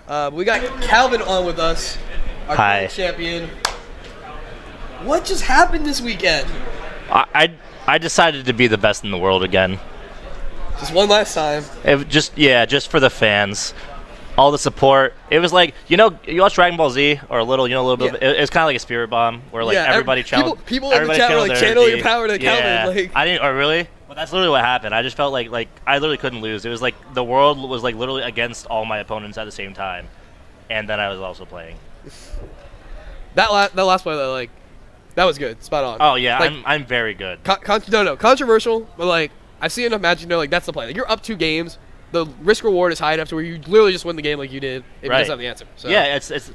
We got Calvin on with us, our Hi. current champion. What just happened this weekend? I decided to be the best in the world again. Just one last time. Just for the fans, all the support. It was like you watch Dragon Ball Z or a little bit. Yeah. It's kind of like a spirit bomb where like everybody channeled. People in the chat were like, channel your power to Calvin. Like, I didn't. Or really? Well, that's literally what happened. I just felt like I literally couldn't lose. It was like the world was like literally against all my opponents at the same time, and then I was also playing. that last play though, like, that was good. Spot on. Oh yeah, like, I'm very good. Controversial, but like I've seen enough matches to know like that's the play. Like you're up 2 games, the risk reward is high enough to where you literally just win the game like you did. It doesn't have the answer. So. Yeah, it's.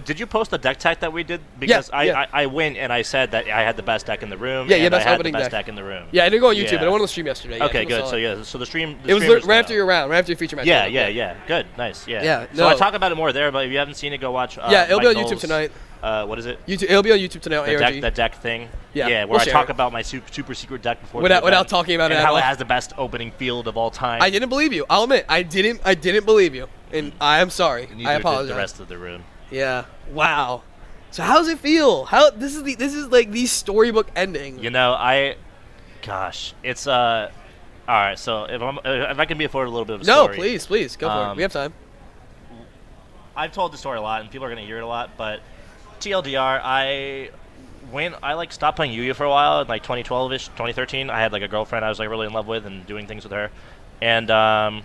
Did you post the deck tech that we did? Because I went and I said that I had the best deck in the room. Yeah, and I had the opening best deck in the room. Yeah, I didn't go on YouTube, but I went on the stream yesterday. Okay, good. So the stream. It was right after your round, right after your feature match. Yeah. Good, nice. Yeah. Yeah. So I talk about it more there, but if you haven't seen it, go watch. It'll be on YouTube tonight. What is it? It'll be on YouTube tonight. The deck thing. Yeah, where I talk about my super secret deck before. Without talking about and it how it has the best opening field of all time. I didn't believe you. I'll admit, I didn't believe you, and I am sorry. I apologize. The rest of the room. Yeah. Wow. So how does it feel? This is like the storybook ending. Gosh, it's all right. So if I can be afforded a little bit of a story. No, please go for it. We have time. I've told the story a lot, and people are gonna hear it a lot. But TLDR, I stopped playing Yu-Gi-Oh for a while in like 2012ish, 2013. I had like a girlfriend I was like really in love with and doing things with her, and and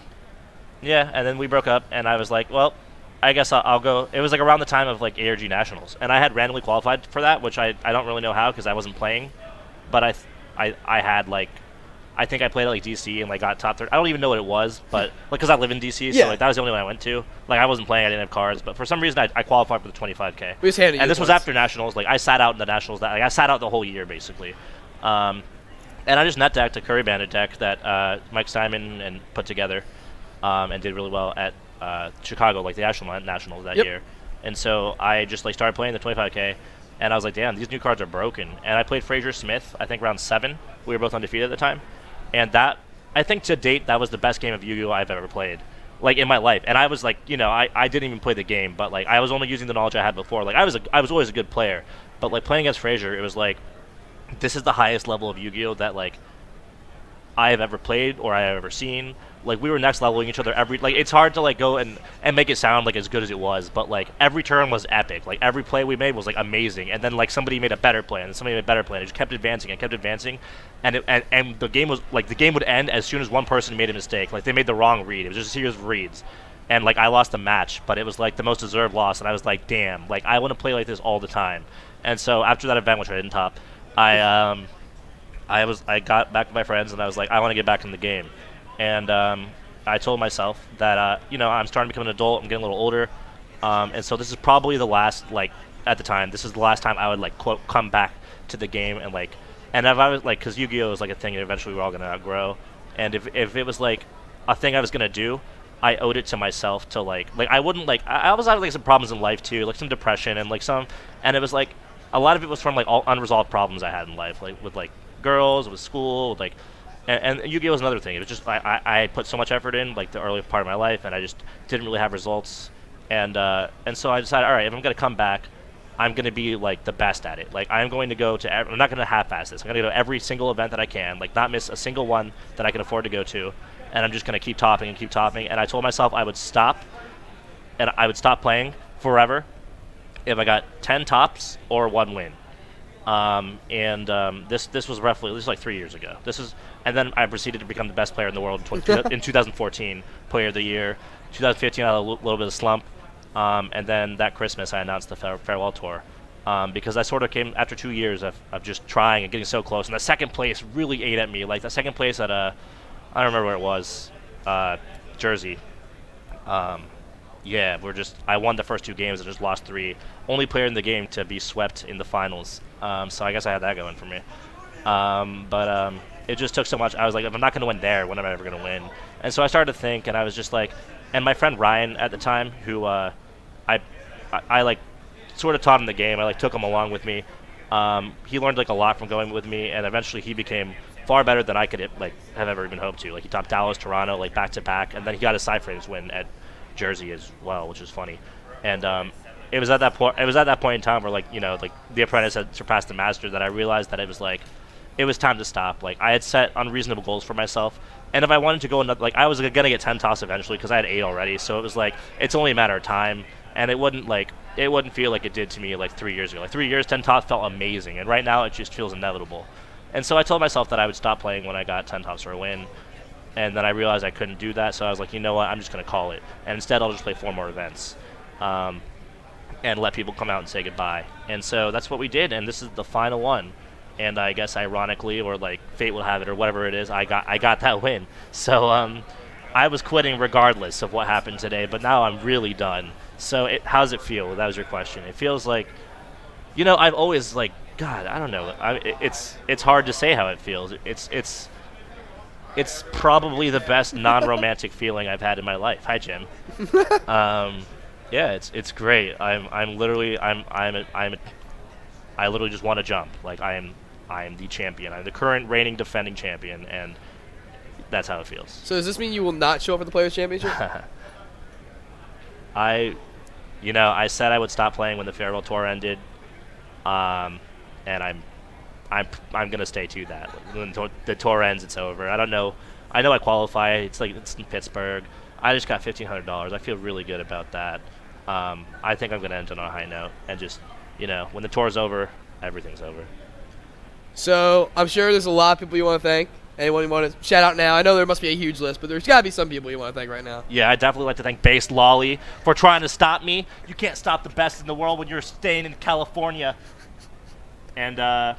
then we broke up, and I was like, well, I guess I'll go. It was like around the time of like ARG Nationals, and I had randomly qualified for that, which I don't really know how because I wasn't playing, but I had like, I think I played at like DC and like got top 30. I don't even know what it was, but like because I live in DC, so like that was the only one I went to. Like I wasn't playing, I didn't have cards, but for some reason I qualified for the 25K. And this was after Nationals. Like I sat out in the Nationals. I sat out the whole year basically, and I just net decked a Curry Bandit deck that Mike Simon and put together, and did really well at Chicago, like the Nationals that year. And so I just like started playing the 25K, and I was like, damn, these new cards are broken. And I played Fraser Smith, I think round 7. We were both undefeated at the time. And that, I think to date, that was the best game of Yu-Gi-Oh! I've ever played, like in my life. And I was like, I didn't even play the game, but like I was only using the knowledge I had before. Like I was always a good player, but like playing against Fraser, it was like, this is the highest level of Yu-Gi-Oh! That like I have ever played or I have ever seen. Like we were next leveling each other it's hard to like go and make it sound like as good as it was, but like every turn was epic. Like every play we made was like amazing, and then like somebody made a better play and somebody made a better play and it just kept advancing and the game was like the game would end as soon as one person made a mistake. Like they made the wrong read. It was just a series of reads. And like I lost the match, but it was like the most deserved loss, and I was like, damn, like I want to play like this all the time. And so after that event, which I didn't top, I got back with my friends and I was like, I want to get back in the game. And I told myself that, I'm starting to become an adult. I'm getting a little older. And so this is probably the last, like, at the time, this is the last time I would, like, quote, come back to the game. And, like, and if I was, like, because Yu-Gi-Oh! Is, like, a thing and eventually we're all going to outgrow. And if it was, like, a thing I was going to do, I owed it to myself to, like I wouldn't, like, I was having, like, some problems in life, too. Like, some depression and, like, and it was, like, a lot of it was from, like, all unresolved problems I had in life. Like, with, like, girls, with school, with, like, and Yu-Gi-Oh! Was another thing. It was just I put so much effort in, like the early part of my life, and I just didn't really have results. And so I decided, all right, if I'm gonna come back, I'm gonna be like the best at it. Like I'm going to go to. I'm not gonna half-ass this. I'm gonna go to every single event that I can, like not miss a single one that I can afford to go to, and I'm just gonna keep topping and keep topping. And I told myself I would stop, and I would stop playing forever if I got 10 tops or 1 win. This was roughly, this was like 3 years ago. And then I proceeded to become the best player in the world in 2014, Player of the Year. 2015, I had a little bit of slump, and then that Christmas I announced the farewell tour, because I sort of came after 2 years of just trying and getting so close. And the second place really ate at me. Like the second place at I don't remember where it was, Jersey. I won the first 2 games and just lost 3. Only player in the game to be swept in the finals. So I guess I had that going for me. It just took so much. I was like, if I'm not going to win there, when am I ever going to win? And so I started to think, and I was just like, and my friend Ryan at the time, who I like sort of taught him the game. I like took him along with me. He learned like a lot from going with me, and eventually he became far better than I could like have ever even hoped to. Like he topped Dallas, Toronto, like back to back, and then he got a side frames win at jersey as well, which is funny. And it was at that point. It was at that point in time where, like, like the apprentice had surpassed the master, that I realized that it was like, it was time to stop. Like, I had set unreasonable goals for myself, and if I wanted to go another, like, I was gonna get 10 toss eventually because I had 8 already. So it was like, it's only a matter of time, and it wouldn't feel like it did to me like 3 years ago. Like 3 years, 10 toss felt amazing, and right now it just feels inevitable. And so I told myself that I would stop playing when I got 10 toss or a win. And then I realized I couldn't do that, so I was like, you know what, I'm just going to call it. And instead, I'll just play 4 more events and let people come out and say goodbye. And so that's what we did, and this is the final one. And I guess ironically, or like fate will have it, or whatever it is, I got that win. So I was quitting regardless of what happened today, but now I'm really done. So how does it feel? That was your question. It feels like, I've always, like, God, I don't know. It's hard to say how it feels. It's probably the best non-romantic feeling I've had in my life. Hi, Jim. Yeah, it's great. I literally just want to jump. Like, I am the champion. I'm the current reigning defending champion, and that's how it feels. So does this mean you will not show up for the Players' Championship? I said I would stop playing when the farewell tour ended, and I'm gonna stay to that. When the tour ends, it's over. I don't know. I know I qualify. It's in Pittsburgh. I just got $1,500. I feel really good about that. I think I'm gonna end on a high note, and just when the tour's over, everything's over. So I'm sure there's a lot of people you want to thank. Anyone you want to shout out now? I know there must be a huge list, but there's got to be some people you want to thank right now. Yeah, I'd definitely like to thank Base Lolly for trying to stop me. You can't stop the best in the world when you're staying in California. And, oh,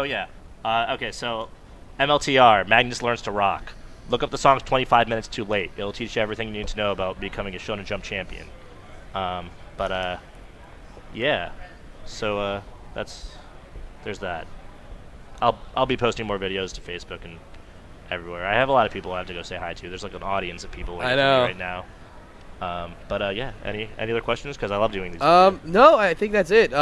yeah. Okay, so MLTR, Magnus Learns to Rock. Look up the songs 25 Minutes Too Late. It'll teach you everything you need to know about becoming a Shonen Jump champion. Yeah. So, there's that. I'll be posting more videos to Facebook and everywhere. I have a lot of people I have to go say hi to. There's like an audience of people waiting for me right now. Yeah. Any other questions? Because I love doing these. No, I think that's it.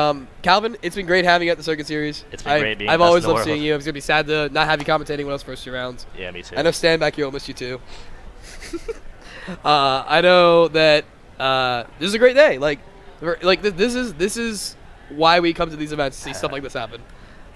Calvin, it's been great having you at the Circuit Series. It's been great being. I've always loved seeing you. It's gonna be sad to not have you commentating with us first 2 rounds. Yeah, me too. I know Stan back here will miss you too. I know that this is a great day. Like this is why we come to these events to see stuff like this happen.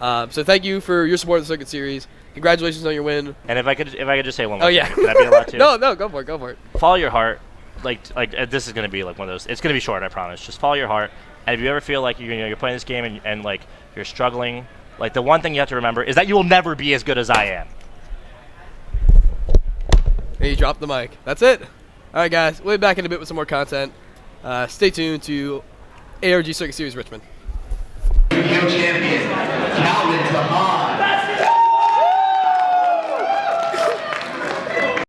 So thank you for your support of the Circuit Series. Congratulations on your win. And if I could just say one more. Oh yeah. Thing, can that be allowed to? No, go for it. Follow your heart. Like this is gonna be like one of those. It's gonna be short, I promise. Just follow your heart. And if you ever feel like you're playing this game and like you're struggling, like the one thing you have to remember is that you will never be as good as I am. Hey, you dropped the mic. That's it. All right, guys. We'll be back in a bit with some more content. Stay tuned to ARG Circuit Series Richmond.